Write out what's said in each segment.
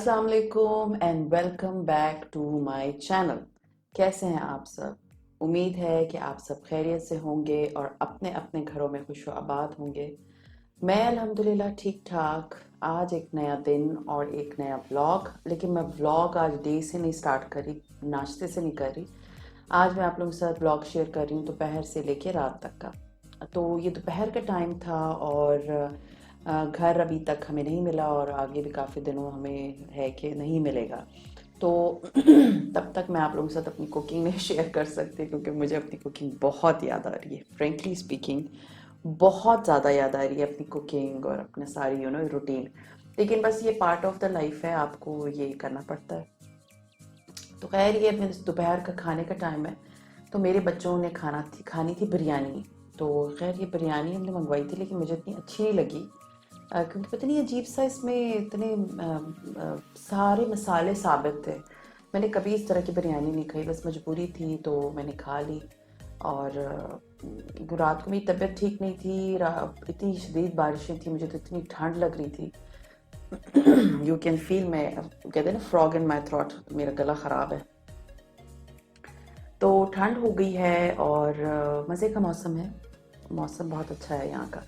अस्सलाम वालेकुम and welcome back to my channel. कैसे हैं आप सब? उम्मीद है कि आप सब खैरियत से होंगे और अपने अपने घरों में खुश आबाद होंगे। मैं अल्हम्दुलिल्लाह ठीक ठाक। आज एक नया दिन और एक नया व्लॉग, लेकिन मैं व्लॉग आज डे से नहीं स्टार्ट करी, नाश्ते से नहीं कर रही। आज मैं आप लोगों के साथ व्लॉग शेयर कर रही हूँ दोपहर से लेके रात तक का। तो ये दोपहर का टाइम था और घर अभी तक हमें नहीं मिला और आगे भी काफ़ी दिनों हमें है कि नहीं मिलेगा। तो तब तक मैं आप लोगों के साथ अपनी कुकिंग नहीं शेयर कर सकती, क्योंकि मुझे अपनी कुकिंग बहुत याद आ रही है। फ्रेंकली स्पीकिंग बहुत ज़्यादा याद आ रही है अपनी कुकिंग और अपने सारी रूटीन। लेकिन बस ये पार्ट ऑफ द लाइफ है, आपको ये करना पड़ता है। तो खैर ये अपने दोपहर का खाने का टाइम है। तो मेरे बच्चों ने खानी थी बिरयानी। तो खैर ये बिरयानी हमने मंगवाई थी, लेकिन मुझे इतनी अच्छी नहीं लगी, क्योंकि पता नहीं अजीब सा इसमें इतने सारे मसाले साबित थे। मैंने कभी इस तरह की बिरयानी नहीं खाई, बस मजबूरी थी तो मैंने खा ली। और रात को मेरी तबीयत ठीक नहीं थी, इतनी शदीद बारिशें थी, मुझे तो इतनी ठंड लग रही थी। यू कैन फील, मैं कहते हैं ना फ्रॉग इन माई थ्रोट, मेरा गला ख़राब है। तो ठंड हो गई है और मज़े का मौसम है, मौसम बहुत अच्छा है यहाँ का।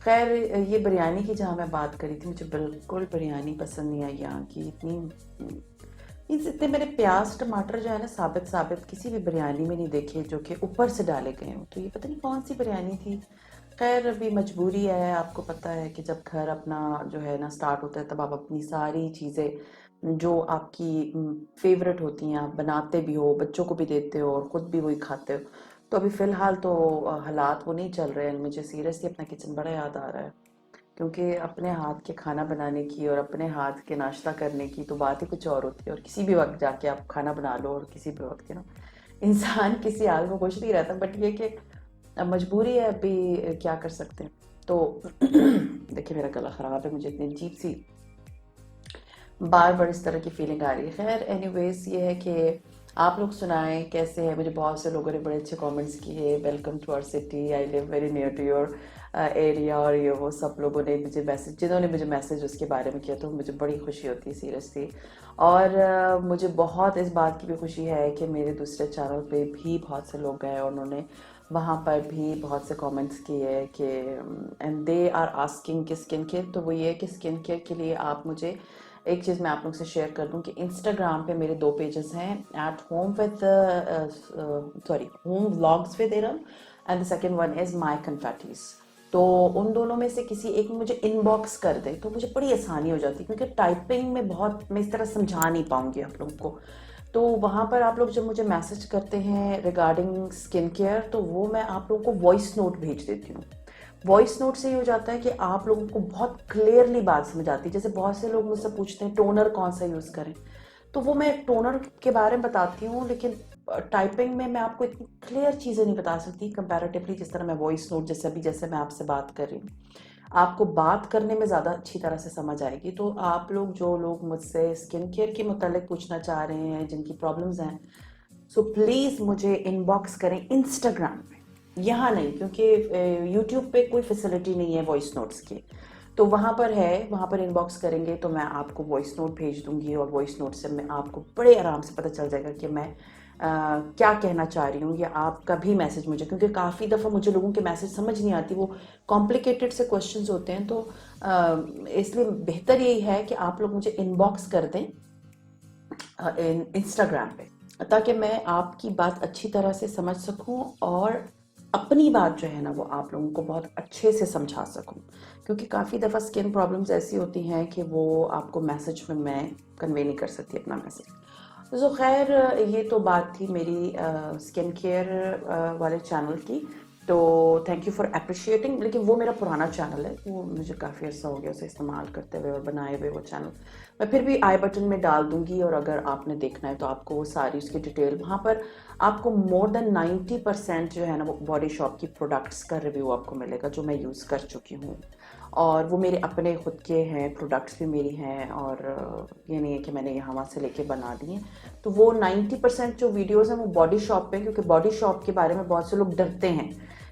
खैर ये बिरयानी की जहाँ मैं बात करी थी, मुझे बिल्कुल बिरयानी पसंद नहीं आई यहाँ की। इतने मेरे प्याज टमाटर जो है ना साबित साबित किसी भी बिरयानी में नहीं देखे जो कि ऊपर से डाले गए हों। तो ये पता नहीं कौन सी बिरयानी थी। खैर अभी मजबूरी है, आपको पता है कि जब घर अपना जो है ना स्टार्ट होता है, तब आप अपनी सारी चीज़ें जो आपकी फेवरेट होती हैं आप बनाते भी हो, बच्चों को भी देते हो और ख़ुद भी वही खाते हो। तो अभी फ़िलहाल तो हालात वो नहीं चल रहे हैं। मुझे सीरियसली अपना किचन बड़ा याद आ रहा है, क्योंकि अपने हाथ के खाना बनाने की और अपने हाथ के नाश्ता करने की तो बात ही कुछ और होती है। और किसी भी वक्त जाके आप खाना बना लो और किसी भी वक्त इंसान किसी हाल में खुश नहीं रहता, बट ये कि अब मजबूरी है, अभी क्या कर सकते हैं। तो देखिए मेरा गला ख़राब है, मुझे इतनी अजीब सी बार बार इस तरह की फीलिंग आ रही है। खैर एनीवेज ये है कि आप लोग सुनाएं कैसे हैं। मुझे बहुत से लोगों ने बड़े अच्छे कमेंट्स किए, welcome to our city, I live very near to your area, और ये वो सब लोगों ने मुझे मैसेज, जिन्होंने मुझे मैसेज उसके बारे में किया, तो मुझे बड़ी खुशी होती है सीरियसली। और मुझे बहुत इस बात की भी खुशी है कि मेरे दूसरे चैनल पे भी बहुत से लोग गए और उन्होंने वहाँ पर भी बहुत से कमेंट्स किए कि एंड दे आर आस्किंग कि स्किन केयर। तो वो ये है कि स्किन केयर के लिए आप मुझे एक चीज़ मैं आप लोग से शेयर कर दूं कि इंस्टाग्राम पे मेरे 2 पेजेस हैं, at home with home vlogs with Iram, and the second one is my confettis. तो उन दोनों में से किसी एक में मुझे इनबॉक्स कर दे तो मुझे बड़ी आसानी हो जाती है, क्योंकि टाइपिंग में बहुत मैं इस तरह समझा नहीं पाऊंगी आप लोगों को। तो वहाँ पर आप लोग जब मुझे मैसेज करते हैं रिगार्डिंग स्किन केयर, तो वो मैं आप लोगों को वॉइस नोट भेज देती हूँ। वॉइस नोट से ये हो जाता है कि आप लोगों को बहुत क्लियरली बात समझ आती है। जैसे बहुत से लोग मुझसे पूछते हैं टोनर कौन सा यूज़ करें, तो वो मैं टोनर के बारे में बताती हूँ, लेकिन टाइपिंग में मैं आपको इतनी क्लियर चीज़ें नहीं बता सकती कंपैरेटिवली जिस तरह मैं वॉइस नोट, जैसे मैं आपसे बात कर रही हूँ, आपको बात करने में ज़्यादा अच्छी तरह से समझ आएगी। तो आप लोग जो लोग मुझसे स्किन केयर के मुतालिक पूछना चाह रहे हैं, जिनकी प्रॉब्लम्स हैं, सो प्लीज़ मुझे इनबॉक्स करें इंस्टाग्राम पे, यहाँ नहीं, क्योंकि यूट्यूब पे कोई फैसिलिटी नहीं है वॉइस नोट्स की। तो वहाँ पर है, वहाँ पर इनबॉक्स करेंगे तो मैं आपको वॉइस नोट भेज दूँगी, और वॉइस नोट से मैं आपको बड़े आराम से पता चल जाएगा कि मैं क्या कहना चाह रही हूँ, या आपका भी मैसेज मुझे, क्योंकि काफ़ी दफ़ा मुझे लोगों के मैसेज समझ नहीं आती, वो कॉम्प्लिकेटेड से क्वेश्चंस होते हैं। तो इसलिए बेहतर यही है कि आप लोग मुझे इनबॉक्स कर दें इंस्टाग्राम पे, ताकि मैं आपकी बात अच्छी तरह से समझ सकूं और अपनी बात जो है ना वो आप लोगों को बहुत अच्छे से समझा सकूं। क्योंकि काफ़ी दफ़ा स्किन प्रॉब्लम्स ऐसी होती हैं कि वो आपको मैसेज में मैं कन्वे नहीं कर सकती अपना मैसेज। तो खैर ये तो बात थी मेरी स्किन केयर वाले चैनल की। तो थैंक यू फॉर अप्रिशिएटिंग। लेकिन वो मेरा पुराना चैनल है, वो मुझे काफ़ी अर्सा हो गया उसे इस्तेमाल करते हुए और बनाए हुए। वो चैनल मैं फिर भी आई बटन में डाल दूंगी, और अगर आपने देखना है तो आपको वो सारी उसकी डिटेल वहाँ पर आपको मोर देन 90% जो है ना वो बॉडी शॉप की प्रोडक्ट्स का रिव्यू आपको मिलेगा, जो मैं यूज़ कर चुकी हूँ। और वो मेरे अपने खुद के हैं, प्रोडक्ट्स भी मेरी हैं, और ये नहीं है कि मैंने यहाँ वहाँ से लेके बना दी हैं। तो वो 90% जो वीडियोस हैं वो बॉडी शॉप पे, क्योंकि बॉडी शॉप के बारे में बहुत से लोग डरते हैं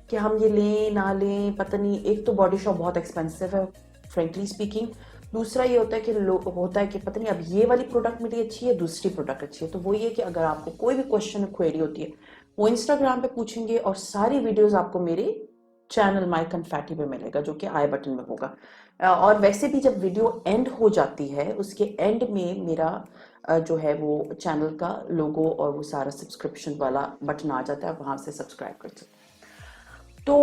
कि हम ये लें ना लें, पता नहीं। एक तो बॉडी शॉप बहुत एक्सपेंसिव है फ्रेंकली स्पीकिंग, दूसरा ये होता है कि होता है कि पता नहीं अब ये वाली प्रोडक्ट मेरी अच्छी है, दूसरी प्रोडक्ट अच्छी है। तो वो ये कि अगर आपको कोई भी क्वेश्चन क्वेरी होती है वो इंस्टाग्राम पे पूछेंगे, और सारी वीडियोस आपको मेरे चैनल माई कन्फेटी पे मिलेगा, जो कि आई बटन में होगा। और वैसे भी जब वीडियो एंड हो जाती है, उसके एंड में मेरा जो है वो चैनल का लोगो और वो सारा सब्सक्रिप्शन वाला बटन आ जाता है, वहाँ से सब्सक्राइब कर सकते। तो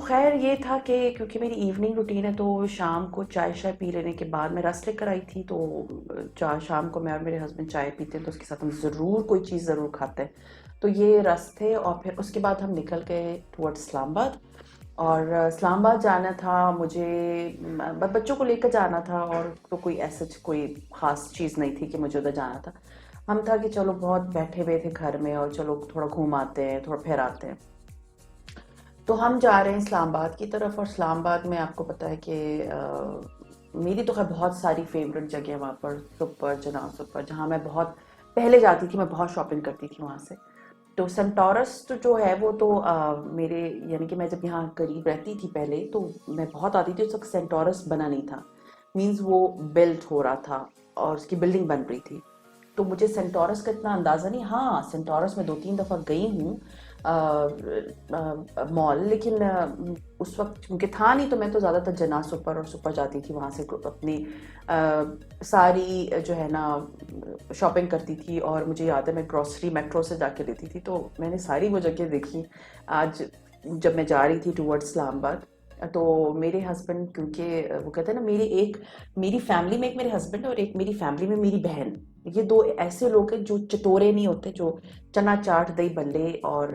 खैर ये था कि क्योंकि मेरी इवनिंग रूटीन है, तो शाम को चाय शाय पी लेने के बाद मैं रस लेकर आई थी। तो चाय शाम को मैं और मेरे हस्बैंड चाय पीते हैं, तो उसके साथ हम ज़रूर कोई चीज़ ज़रूर खाते हैं। तो ये रस थे, और फिर उसके बाद हम निकल गए टुवर्ड्स इस्लामाबाद। और इस्लामाबाद जाना था मुझे, बच्चों को लेकर जाना था, और तो कोई ऐसा कोई ख़ास चीज़ नहीं थी कि मुझे उधर जाना था। हम था कि चलो बहुत बैठे हुए थे घर में, और चलो थोड़ा घूम आते हैं, थोड़ा फिर आते हैं। तो हम जा रहे हैं इस्लामाबाद की तरफ। और इस्लामाबाद में आपको पता है कि मेरी तो खैर बहुत सारी फेवरेट जगह है वहाँ पर, सुपर जना सुपर, जहाँ मैं बहुत पहले जाती थी, मैं बहुत शॉपिंग करती थी वहाँ से। तो सेंटोरस तो जो है वो तो मेरे यानी कि मैं जब यहाँ करीब रहती थी पहले, तो मैं बहुत आती थी। उस वक्त सेंटोरस बना नहीं था, मीन्स वो बिल्ड हो रहा था और उसकी बिल्डिंग बन रही थी। तो मुझे सेंटोरस का इतना अंदाज़ा नहीं। हाँ, सेंटोरस में 2-3 दफ़ा गई हूँ मॉल, लेकिन उस वक्त क्योंकि था नहीं, तो मैं तो ज़्यादातर जना सुपर और सुपर जाती थी, वहाँ से अपनी सारी जो है ना शॉपिंग करती थी। और मुझे याद है मैं ग्रॉसरी मेट्रो से जाके लेती थी। तो मैंने सारी वो जगह देखी आज जब मैं जा रही थी टूवर्ड्स इस्लामाबाद। तो मेरे हस्बैंड, क्योंकि वो कहते हैं ना, मेरी फैमिली में एक मेरे हस्बैंड और एक मेरी फैमिली में मेरी बहन, ये दो ऐसे लोग हैं जो चटोरे नहीं होते, जो चना चाट दही बल्ले और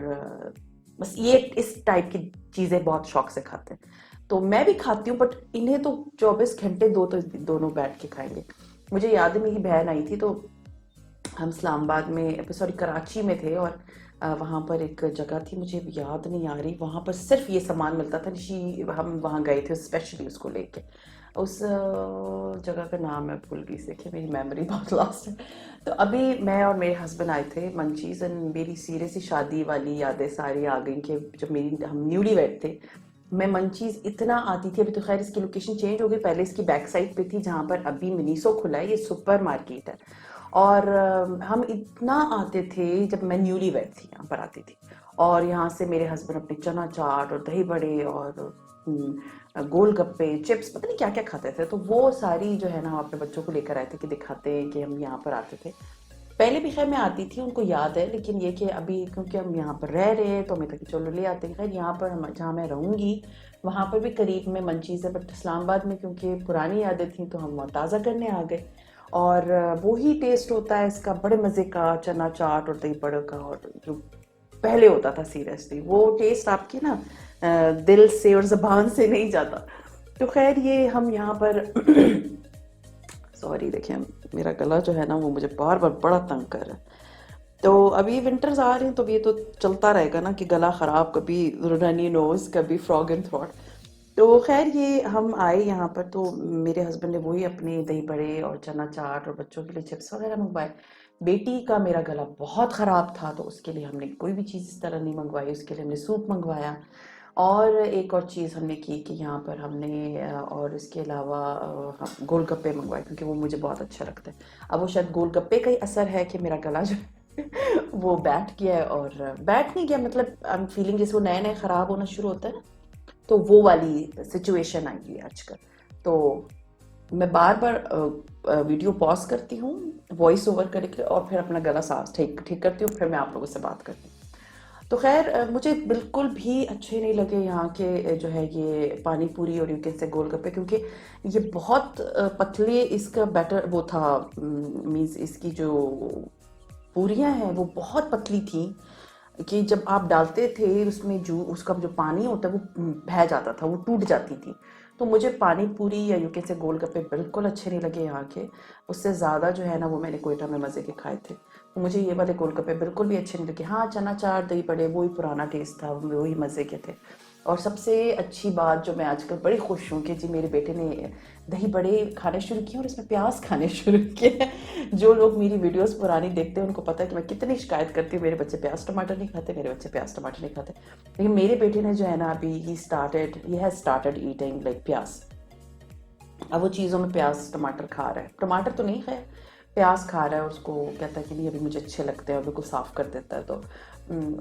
बस ये इस टाइप की चीज़ें बहुत शौक से खाते हैं। तो मैं भी खाती हूँ, बट इन्हें तो 24 घंटे तो दोनों बैठ के खाएंगे। मुझे याद है मेरी बहन आई थी, तो हम इस्लामाबाद में, सॉरी कराची में थे, और वहाँ पर एक जगह थी, मुझे याद नहीं आ रही, वहाँ पर सिर्फ ये सामान मिलता था। हम वहाँ गए थे स्पेशली उसको लेके। उस जगह का नाम मैं भूल गई, देखिए मेरी मेमोरी बहुत लास्ट है। तो अभी मैं और मेरे हस्बैंड आए थे मंचीज़, एंड मेरी सीरियसली शादी वाली यादें सारी आ गई कि जब हम न्यूली वेड थे। मैं मंचीज़ इतना आती थी। अभी तो खैर इसकी लोकेशन चेंज हो गई, पहले इसकी बैक साइड पे थी जहाँ पर अभी मिनीसो खुला है, ये सुपर मार्केट है। और हम इतना आते थे जब मैं न्यूली वेड थी, यहाँ पर आती थी। और यहाँ से मेरे हस्बैंड अपने चना चाट और दही बड़े और गोल गप्पे चिप्स पता नहीं क्या क्या खाते थे। तो वो सारी जो है ना हम अपने बच्चों को लेकर आए थे कि दिखाते हैं कि हम यहाँ पर आते थे। पहले भी खैर मैं आती थी, उनको याद है, लेकिन ये कि अभी क्योंकि हम यहाँ पर रह रहे हैं तो हमें था कि चलो ले आते हैं। खैर यहाँ पर हम जहाँ मैं रहूँगी वहाँ पर भी करीब में मंचीज़ है, बट इस्लामाबाद में क्योंकि पुरानी यादें थी तो हम ताज़ा करने आ गए। और वो ही टेस्ट होता है इसका, बड़े मज़े का चना चाट और दही बड़े का, और जो पहले होता था सीरियसली वो टेस्ट आपकी ना दिल से और ज़बान से नहीं जाता। तो खैर ये हम यहाँ पर सॉरी देखिए मेरा गला जो है ना वो मुझे बार बार बड़ा तंग कर रहा है। तो अभी विंटर्स आ रहे हैं, तो ये तो चलता रहेगा ना कि गला ख़राब, कभी रनी नोज़, कभी फ्रॉग इन थ्रोट। तो खैर ये हम आए यहाँ पर, तो मेरे हस्बैंड ने वही अपने दही बड़े और चना चाट और बच्चों के लिए चिप्स वगैरह मंगवाए। बेटी का मेरा गला बहुत ख़राब था, तो उसके लिए हमने कोई भी चीज़ इस तरह नहीं मंगवाई, उसके लिए हमने सूप मंगवाया। और एक और चीज़ हमने की कि यहाँ पर हमने और इसके अलावा हम गोलगप्पे मंगवाए, क्योंकि वो मुझे बहुत अच्छा लगता है। अब वो शायद गोलगप्पे का ही असर है कि मेरा गला जो वो बैठ गया है, और बैठ नहीं गया मतलब आई एम फीलिंग जैसे वो नए नए ख़राब होना शुरू होता है ना, तो वो वाली सिचुएशन आई है आजकल। तो मैं बार बार वीडियो पॉज करती हूँ वॉइस ओवर करके, और फिर अपना गला साफ ठीक ठीक करती हूँ, फिर मैं आप लोगों से बात करती हूँ। तो खैर मुझे बिल्कुल भी अच्छे नहीं लगे यहाँ के जो है ये पानी पूरी और यूके से गोलगप्पे, क्योंकि ये बहुत पतले इसका बैटर वो था, मीन्स इसकी जो पूरियाँ हैं वो बहुत पतली थी कि जब आप डालते थे उसमें जो उसका जो पानी होता है वो बह जाता था, वो टूट जाती थी। तो मुझे पानी पूरी या यूके से गोलगप्पे बिल्कुल अच्छे नहीं लगे यहाँ के। उससे ज़्यादा जो है ना वो मैंने कोयटा में मज़े के खाए थे, तो मुझे ये वाले गोलगप्पे बिल्कुल भी अच्छे नहीं लगे। हाँ, चना चाट दही बड़े वही पुराना टेस्ट था, वही मज़े के थे। और सबसे अच्छी बात जो मैं आजकल बड़ी खुश हूँ कि जी मेरे बेटे ने दही बड़े खाने शुरू किए और इसमें प्याज खाने शुरू किए। जो लोग मेरी वीडियोस पुरानी देखते हैं उनको पता है कि मैं कितनी शिकायत करती हूँ, मेरे बच्चे प्याज टमाटर नहीं खाते, मेरे बच्चे प्याज टमाटर नहीं खाते। लेकिन मेरे बेटे ने जो है ना अभी he has started eating like प्याज। अब वो चीज़ों में प्याज टमाटर खा रहा है, टमाटर तो नहीं खाया, प्याज खा रहा है और उसको कहता है कि नहीं अभी मुझे अच्छे लगते हैं, बिल्कुल साफ़ कर देता है। तो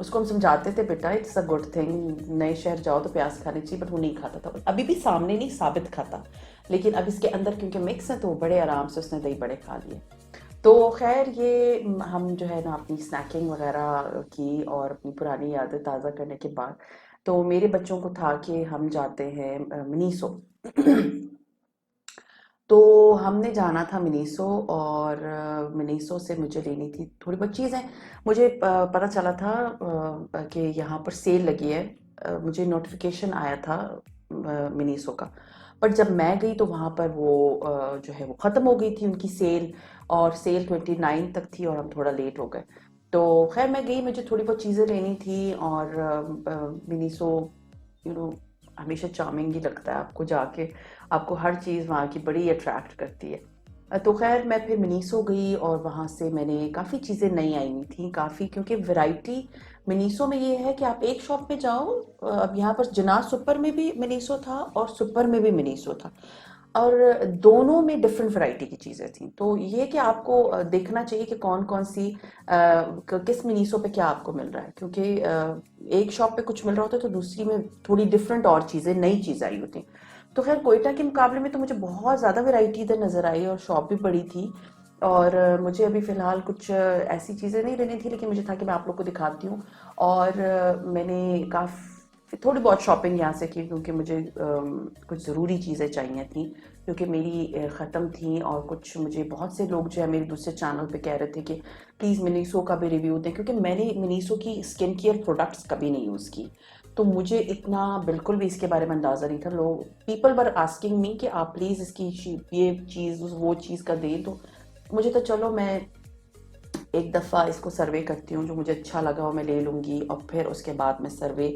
उसको हम समझाते थे बेटा इट्स अ गुड थिंग, नए शहर जाओ तो प्याज खानी चाहिए, बट वो नहीं खाता था, अभी भी सामने नहीं साबित खाता, लेकिन अब इसके अंदर क्योंकि मिक्स है तो बड़े आराम से उसने दही बड़े खा लिए। तो खैर ये हम जो है ना अपनी स्नैकिंग वगैरह की और अपनी पुरानी यादें ताज़ा करने के बाद, तो मेरे बच्चों को था कि हम जाते हैं मिनीसो। तो हमने जाना था मिनीसो, और मिनीसो से मुझे लेनी थी थोड़ी बहुत चीज़ें। मुझे पता चला था कि यहाँ पर सेल लगी है, मुझे नोटिफिकेशन आया था मिनीसो का, बट जब मैं गई तो वहाँ पर वो जो है वो ख़त्म हो गई थी उनकी सेल, और सेल 29 तक थी और हम थोड़ा लेट हो गए। तो खैर मैं गई, मुझे थोड़ी बहुत चीज़ें लेनी थी, और मिनीसो यू नो हमेशा चार्मिंग ही लगता है आपको जाके, आपको हर चीज़ वहाँ की बड़ी अट्रैक्ट करती है। तो खैर मैं फिर मिनीसो गई और वहाँ से मैंने काफ़ी चीज़ें नई आई हुई थी काफ़ी, क्योंकि वैरायटी मिनीसो में ये है कि आप एक शॉप पे जाओ, अब यहाँ पर जिनार सुपर में भी मिनीसो था और सुपर में भी मिनीसो था, और दोनों में डिफरेंट वैरायटी की चीज़ें थी। तो ये कि आपको देखना चाहिए कि कौन कौन सी किस मिनीसो पे क्या आपको मिल रहा है, क्योंकि एक शॉप पे कुछ मिल रहा होता है तो दूसरी में थोड़ी डिफरेंट और चीज़ें नई चीज़ आई होती। तो खैर कोयटा के मुकाबले में तो मुझे बहुत ज़्यादा वैरायटी इधर नज़र आई और शॉप भी बड़ी थी, और मुझे अभी फ़िलहाल कुछ ऐसी चीज़ें नहीं लेनी थी, लेकिन मुझे था कि मैं आप लोग को दिखाती हूँ। और मैंने काफ़ी थोड़ी बहुत शॉपिंग यहाँ से की, क्योंकि मुझे कुछ ज़रूरी चीज़ें चाहिए थी, क्योंकि मेरी ख़त्म थी, और कुछ मुझे बहुत से लोग जो है मेरे दूसरे चैनल पे कह रहे थे कि प्लीज़ मिनीसो का भी रिव्यू दें, क्योंकि मैंने मिनीसो की स्किन केयर प्रोडक्ट्स कभी नहीं यूज़ की, तो मुझे इतना बिल्कुल भी इसके बारे में अंदाज़ा नहीं था। लोग पीपल वर आस्किंग मी कि आप प्लीज़ इसकी ये चीज़ वो चीज़ का दें, तो मुझे तो चलो मैं एक दफ़ा इसको सर्वे करती हूँ, जो मुझे अच्छा लगा वो मैं ले लूँगी, और फिर उसके बाद मैं सर्वे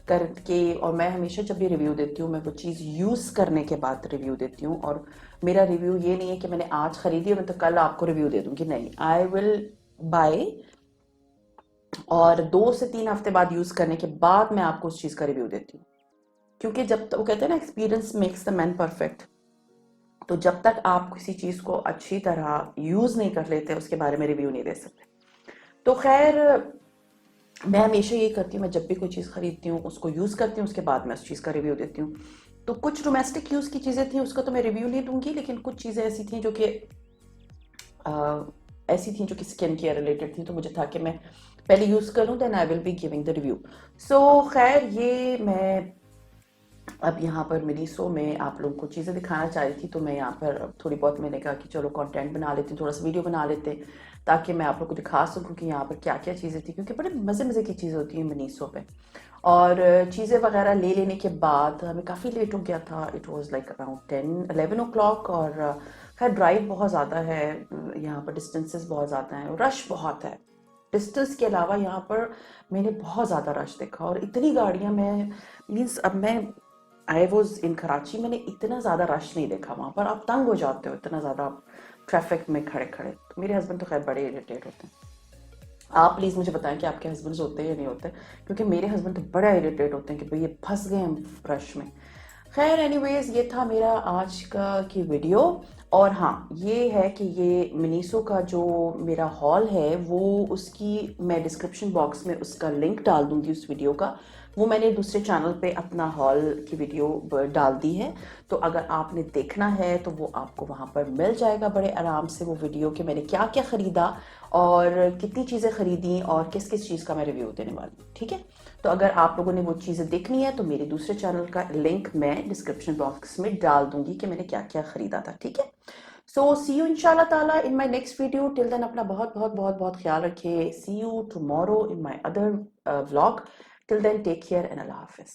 करके, और मैं हमेशा जब भी रिव्यू देती हूँ मैं वो चीज़ यूज़ करने के बाद रिव्यू देती हूँ, और मेरा रिव्यू ये नहीं है कि मैंने आज ख़रीदी और मैं तो कल आपको रिव्यू दे दूँगी, नहीं, आई विल बाय और 2 से 3 हफ्ते बाद यूज़ करने के बाद मैं आपको उस चीज़ का रिव्यू देती हूँ, क्योंकि जब तक वो कहते हैं ना experience makes the man perfect, तो जब तक आप किसी चीज़ को अच्छी तरह यूज़ नहीं कर लेते उसके बारे में रिव्यू नहीं दे सकते। तो खैर मैं हमेशा ये करती हूँ, मैं जब भी कोई चीज़ खरीदती हूँ उसको यूज़ करती हूँ, उसके बाद मैं उस चीज़ का रिव्यू देती हूँ। तो कुछ डोमेस्टिक यूज़ की चीज़ें थी उसका तो मैं रिव्यू नहीं दूंगी, लेकिन कुछ चीज़ें ऐसी थी जो कि ऐसी थी जो कि स्किन केयर रिलेटेड थी, तो मुझे था कि मैं पहले यूज़ करूँ then I will be giving the review. So खैर ये मैं अब यहाँ पर मिनीसो में आप लोगों को चीज़ें दिखाना चाह रही थी, तो मैं यहाँ पर थोड़ी बहुत मैंने कहा कि चलो कंटेंट बना लेते हैं, थोड़ा सा वीडियो बना लेते हैं, ताकि मैं आप लोग को दिखा सकूँ कि यहाँ पर क्या क्या चीज़ें थी, क्योंकि बड़े मज़े मज़े की चीज़ें होती हैं मिनीसो पे। और चीज़ें वगैरह ले लेने के बाद हमें काफ़ी लेट हो गया था, it was like around 10-11 o'clock, और खैर ड्राइव बहुत ज़्यादा है, यहाँ पर डिस्टेंसेस बहुत ज़्यादा हैं, रश बहुत है। डिस्टेंस के अलावा यहाँ पर मैंने बहुत ज़्यादा रश देखा, और इतनी गाड़ियाँ, मैं मीन्स अब मैं आई वॉज इन कराची, मैंने इतना ज़्यादा रश नहीं देखा वहाँ पर, आप तंग हो जाते हो इतना ज़्यादा आप ट्रैफिक में खड़े खड़े। तो मेरे हस्बैंड तो खैर बड़े इरिटेट होते हैं, आप प्लीज़ मुझे बताएं कि आपके हस्बैंड्स होते हैं या नहीं होते, क्योंकि मेरे हस्बैंड तो बड़ा इरिटेट होते हैं कि भाई ये फंस गए हम रश में। खैर एनीवेज ये था मेरा आज का की वीडियो, और हाँ ये है कि ये मिनीसो का जो मेरा हॉल है वो उसकी मैं डिस्क्रिप्शन बॉक्स में उसका लिंक डाल दूंगी उस वीडियो का, वो मैंने दूसरे चैनल पे अपना हॉल की वीडियो डाल दी है, तो अगर आपने देखना है तो वो आपको वहाँ पर मिल जाएगा बड़े आराम से, वो वीडियो कि मैंने क्या क्या ख़रीदा और कितनी चीज़ें ख़रीदी और किस किस चीज़ का मैं रिव्यू देने वाली हूँ, ठीक है। तो अगर आप लोगों ने वो चीज़ें देखनी है तो मेरे दूसरे चैनल का लिंक मैं डिस्क्रिप्शन बॉक्स में डाल दूंगी कि मैंने क्या क्या ख़रीदा था, ठीक है। सो सी यू इंशाल्लाह ताला in my next video, till then अपना बहुत बहुत बहुत बहुत ख्याल रखिए, see you tomorrow in my other vlog, till then take care and अल्लाह हाफिज़।